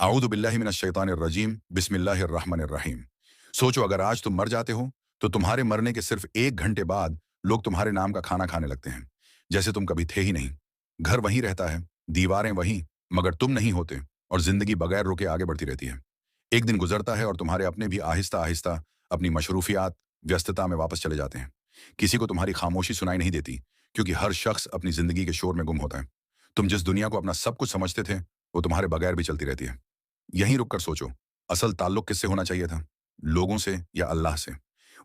आऊदु बिल्लाहि मिनश शैतानिर रजीम बिस्मिल्लाहिर रहमानिर रहीम। सोचो अगर आज तुम मर जाते हो तो तुम्हारे मरने के सिर्फ 1 घंटे बाद लोग तुम्हारे नाम का खाना खाने लगते हैं, जैसे तुम कभी थे ही नहीं। घर वहीं रहता है, दीवारें वहीं, मगर तुम नहीं होते, और जिंदगी बगैर रुके आगे बढ़ती रहती है। एक दिन गुजरता है और तुम्हारे अपने भी आहिस्ता आहिस्ता अपनी मशरूफियात, व्यस्तता में वापस चले जाते हैं। किसी को तुम्हारी खामोशी सुनाई नहीं देती, क्योंकि हर शख्स अपनी जिंदगी के शोर में गुम होता है। तुम जिस दुनिया को अपना सब कुछ समझते थे, वो तुम्हारे बगैर भी चलती रहती है। यहीं रुककर सोचो, असल ताल्लुक किससे होना चाहिए था? लोगों से या अल्लाह से?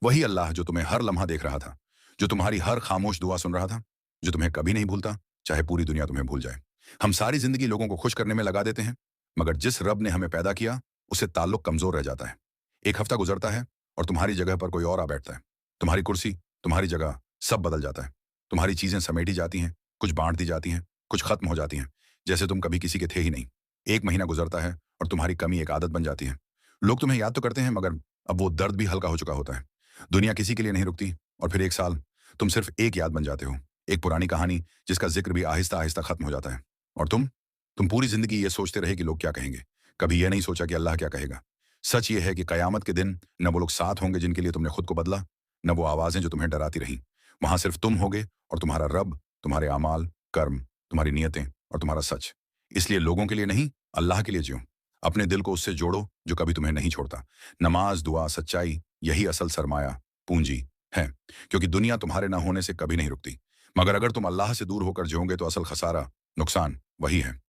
वही अल्लाह जो तुम्हें हर लम्हा देख रहा था, जो तुम्हारी हर खामोश दुआ सुन रहा था, जो तुम्हें कभी नहीं भूलता, चाहे पूरी दुनिया तुम्हें भूल जाए। हम सारी जिंदगी लोगों को खुश करने में लगा देते हैं, मगर जिस रब ने हमें पैदा किया, उससे ताल्लुक कमजोर रह जाता है। एक हफ्ता गुजरता है और तुम्हारी जगह पर कोई और आ बैठता है। तुम्हारी कुर्सी, तुम्हारी जगह, सब बदल जाता है। तुम्हारी चीजें समेटी जाती हैं, कुछ बांट दी जाती हैं, कुछ खत्म हो जाती हैं, जैसे तुम कभी किसी के थे ही नहीं। एक महीना गुजरता है और तुम्हारी कमी एक आदत बन जाती है। लोग तुम्हें याद तो करते हैं, मगर अब वो दर्द भी हल्का हो चुका होता है। दुनिया किसी के लिए नहीं रुकती, और फिर एक साल तुम सिर्फ एक याद बन जाते हो, एक पुरानी कहानी जिसका जिक्र भी आहिस्ता आहिस्ता खत्म हो जाता है। और तुम पूरी जिंदगी ये सोचते रहे कि लोग क्या कहेंगे, कभी ये नहीं सोचा कि अल्लाह क्या कहेगा। सच ये है कि कयामत के दिन न वो लोग साथ होंगे जिनके लिए तुमने खुद को बदला, न वो आवाजें जो तुम्हें डराती रहीं। वहां सिर्फ तुम होगे और तुम्हारा रब, तुम्हारे अमाल, कर्म, तुम्हारी नीयतें और तुम्हारा सच। इसलिए लोगों के लिए नहीं, अल्लाह के लिए जियो। अपने दिल को उससे जोड़ो जो कभी तुम्हें नहीं छोड़ता। नमाज, दुआ, सच्चाई, यही असल सरमाया, पूंजी है। क्योंकि दुनिया तुम्हारे ना होने से कभी नहीं रुकती, मगर अगर तुम अल्लाह से दूर होकर जियोगे तो असल खसारा, नुकसान वही है।